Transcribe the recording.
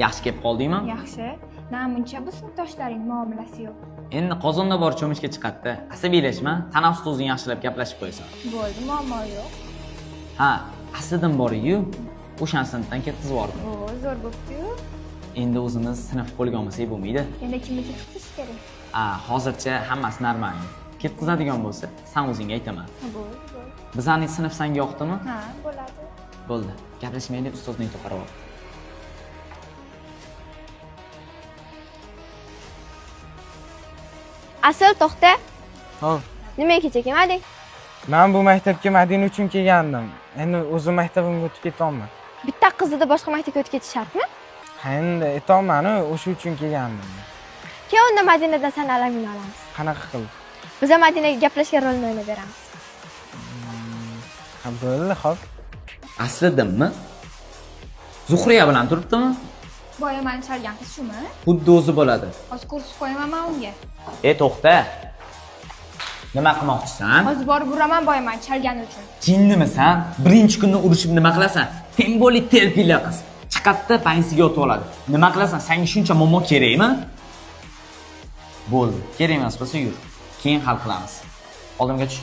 Yaxshi kelib qoldingmi? Yaxshi. Namuncha bu sinfdoshlaring muomalasi yo'q. Endi qozonda bor cho'mishga chiqadi. Asabiylashma, tanaffusda o'zing yaxshilab gaplashib qo'yasan. Bo'ldi, muammo yo'q. Ha, aslidan bor-yu, o'shan sinfdan ketkizib yubordim. O, zo'r bo'pti-yu. Endi o'zimiz sinf qo'lga olmasak bo'lmaydi. Endi kimni ketkizish kerak? Hozircha hammasi normal. Ketkizadigan bo'lsa, sen o'zingga aytaman. Bo'ldi. Bizning sinf senga yoqdimi? Ha, bo'ladi. Bo'ldi. Gaplashmaylik, ustozning to'qarib ol. Asl to'xta. Xo'p. Nimaga kecha kelmading? Men bu maktabga Madina uchun kelgandim. Endi o'zim maktabimga o'tib ketolman. Bitta qizni boshqa maktabga o'tib ketish shartmi? Ha, endi etolman-ku, o'sha uchun kelgandim. Keyin unda Madinadan sana alamini olamiz. Qanaqa qilib? Biz ham Madinaga gaplashgan rolni o'ynab beramiz. Ha, bo'ldi, xo'p. Aslidanmi? Zuhriya bilan turibdimi? Boyamani chalgan qiz shumi? Xuddi o'zi bo'ladi. Hozir ko'rsatib qo'yaman men unga. To'xta. Nima qilmoqchisan? Hozir borib uraman boyamani chalgani uchun. Jinnimisan? Birinchi kunni urishib nima qilasan? Temboli terpila qiz. Chiqatda bansiga o'tib oladi. Nima qilasan? Senga shuncha muammo kerakmi? Bo'ldi. Kerak emas bo'lsa yur. Keyin hal qilamiz. Oldimga tush.